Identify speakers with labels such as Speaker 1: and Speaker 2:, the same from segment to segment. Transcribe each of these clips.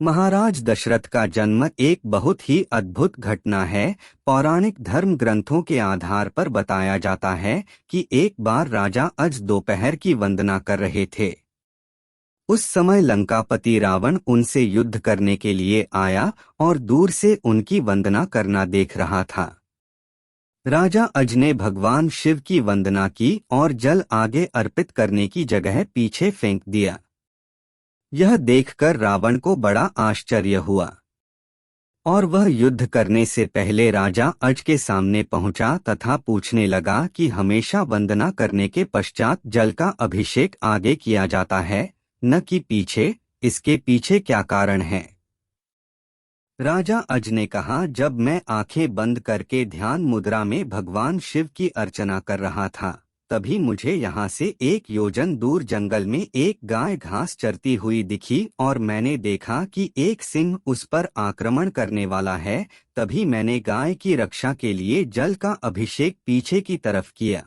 Speaker 1: महाराज दशरथ का जन्म एक बहुत ही अद्भुत घटना है। पौराणिक धर्म ग्रंथों के आधार पर बताया जाता है कि एक बार राजा अज दोपहर की वंदना कर रहे थे। उस समय लंकापति रावण उनसे युद्ध करने के लिए आया और दूर से उनकी वंदना करना देख रहा था। राजा अज ने भगवान शिव की वंदना की और जल आगे अर्पित करने की जगह पीछे फेंक दिया। यह देखकर रावण को बड़ा आश्चर्य हुआ और वह युद्ध करने से पहले राजा अज के सामने पहुंचा तथा पूछने लगा कि हमेशा वंदना करने के पश्चात जल का अभिषेक आगे किया जाता है, न कि पीछे। इसके पीछे क्या कारण है? राजा अज ने कहा, जब मैं आंखें बंद करके ध्यान मुद्रा में भगवान शिव की अर्चना कर रहा था, तभी मुझे यहाँ से 1 योजन दूर जंगल में एक गाय घास चरती हुई दिखी और मैंने देखा कि एक सिंह उस पर आक्रमण करने वाला है। तभी मैंने गाय की रक्षा के लिए जल का अभिषेक पीछे की तरफ किया।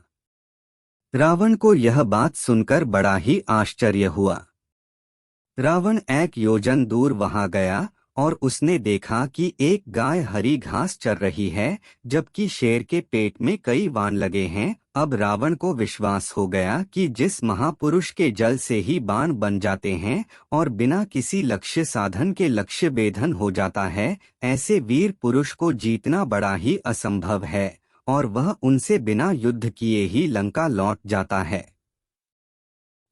Speaker 1: रावण को यह बात सुनकर बड़ा ही आश्चर्य हुआ। रावण 1 योजन दूर वहां गया और उसने देखा कि एक गाय हरी घास चर रही है, जबकि शेर के पेट में कई वाण लगे हैं। अब रावण को विश्वास हो गया कि जिस महापुरुष के जल से ही बाण बन जाते हैं और बिना किसी लक्ष्य साधन के लक्ष्य भेदन हो जाता है, ऐसे वीर पुरुष को जीतना बड़ा ही असंभव है और वह उनसे बिना युद्ध किए ही लंका लौट जाता है।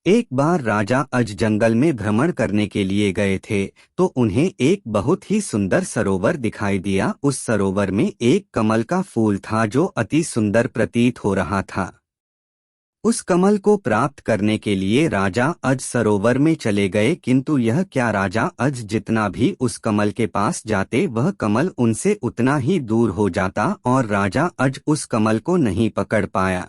Speaker 1: एक बार राजा अज जंगल में भ्रमण करने के लिए गए थे तो उन्हें एक बहुत ही सुंदर सरोवर दिखाई दिया। उस सरोवर में एक कमल का फूल था जो अति सुंदर प्रतीत हो रहा था। उस कमल को प्राप्त करने के लिए राजा अज सरोवर में चले गए, किंतु यह क्या, राजा अज जितना भी उस कमल के पास जाते वह कमल उनसे उतना ही दूर हो जाता और राजा अज उस कमल को नहीं पकड़ पाया।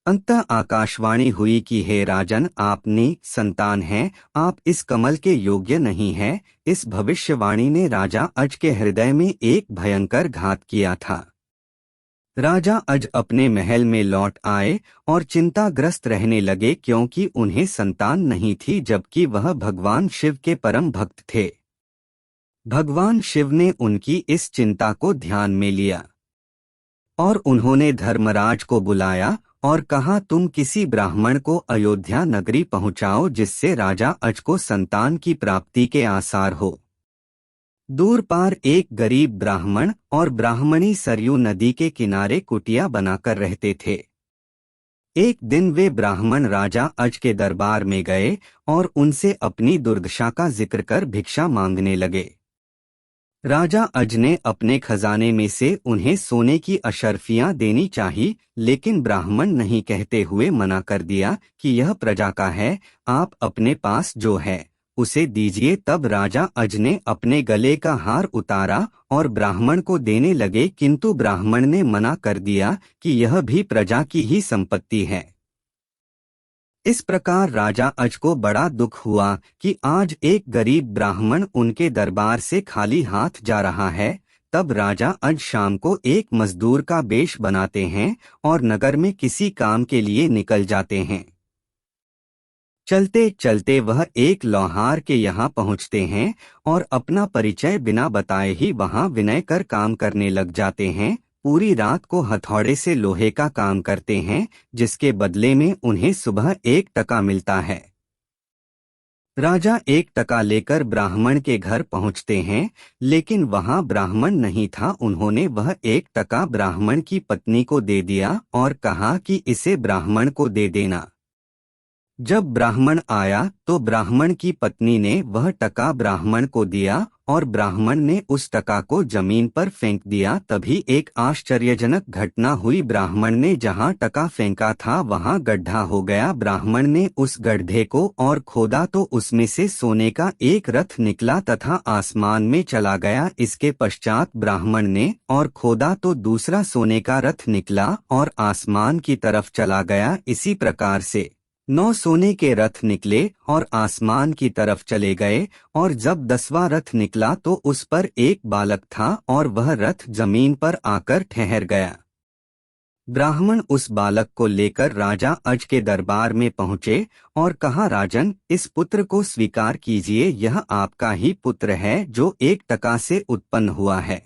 Speaker 1: अंततः आकाशवाणी हुई कि हे राजन, आपने संतान हैं, आप इस कमल के योग्य नहीं हैं। इस भविष्यवाणी ने राजा अज के हृदय में एक भयंकर घात किया था। राजा अज अपने महल में लौट आए और चिंताग्रस्त रहने लगे, क्योंकि उन्हें संतान नहीं थी, जबकि वह भगवान शिव के परम भक्त थे। भगवान शिव ने उनकी इस चिंता को ध्यान में लिया और उन्होंने धर्मराज को बुलाया और कहा, तुम किसी ब्राह्मण को अयोध्या नगरी पहुंचाओ जिससे राजा अज को संतान की प्राप्ति के आसार हो। दूर पार एक गरीब ब्राह्मण और ब्राह्मणी सरयू नदी के किनारे कुटिया बनाकर रहते थे। एक दिन वे ब्राह्मण राजा अज के दरबार में गए और उनसे अपनी दुर्दशा का जिक्र कर भिक्षा मांगने लगे। राजा अज ने अपने खजाने में से उन्हें सोने की अशर्फियां देनी चाहिए, लेकिन ब्राह्मण नहीं कहते हुए मना कर दिया कि यह प्रजा का है, आप अपने पास जो है उसे दीजिए। तब राजा अज ने अपने गले का हार उतारा और ब्राह्मण को देने लगे, किंतु ब्राह्मण ने मना कर दिया कि यह भी प्रजा की ही संपत्ति है। इस प्रकार राजा अज को बड़ा दुख हुआ कि आज एक गरीब ब्राह्मण उनके दरबार से खाली हाथ जा रहा है। तब राजा अज शाम को एक मजदूर का वेश बनाते हैं और नगर में किसी काम के लिए निकल जाते हैं। चलते चलते वह एक लोहार के यहाँ पहुँचते हैं और अपना परिचय बिना बताए ही वहाँ विनय कर काम करने लग जाते हैं। पूरी रात को हथौड़े से लोहे का काम करते हैं, जिसके बदले में उन्हें सुबह 1 टका मिलता है। राजा 1 टका लेकर ब्राह्मण के घर पहुंचते हैं, लेकिन वहां ब्राह्मण नहीं था। उन्होंने वह 1 टका ब्राह्मण की पत्नी को दे दिया और कहा कि इसे ब्राह्मण को दे देना। जब ब्राह्मण आया तो ब्राह्मण की पत्नी ने वह टका ब्राह्मण को दिया और ब्राह्मण ने उस टका को जमीन पर फेंक दिया। तभी एक आश्चर्यजनक घटना हुई। ब्राह्मण ने जहां टका फेंका था वहां गड्ढा हो गया। ब्राह्मण ने उस गड्ढे को और खोदा तो उसमें से सोने का एक रथ निकला तथा आसमान में चला गया। इसके पश्चात ब्राह्मण ने और खोदा तो दूसरा सोने का रथ निकला और आसमान की तरफ चला गया। इसी प्रकार से 9 सोने के रथ निकले और आसमान की तरफ चले गए, और जब 10वां रथ निकला तो उस पर एक बालक था और वह रथ जमीन पर आकर ठहर गया। ब्राह्मण उस बालक को लेकर राजा अज के दरबार में पहुंचे और कहा, राजन, इस पुत्र को स्वीकार कीजिए, यह आपका ही पुत्र है जो 1 से उत्पन्न हुआ है।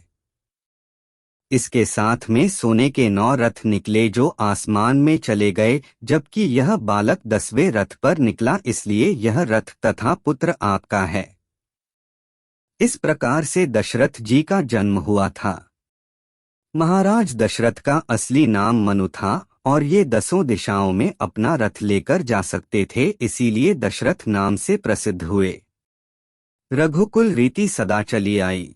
Speaker 1: इसके साथ में सोने के 9 रथ निकले जो आसमान में चले गए, जबकि यह बालक 10वें रथ पर निकला, इसलिए यह रथ तथा पुत्र आपका है। इस प्रकार से दशरथ जी का जन्म हुआ था। महाराज दशरथ का असली नाम मनु था और ये 10 दिशाओं में अपना रथ लेकर जा सकते थे, इसीलिए दशरथ नाम से प्रसिद्ध हुए। रघुकुल रीति सदा चली आई,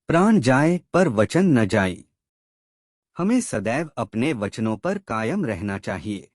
Speaker 1: प्राण जाए पर वचन न जाई। हमें सदैव अपने वचनों पर कायम रहना चाहिए।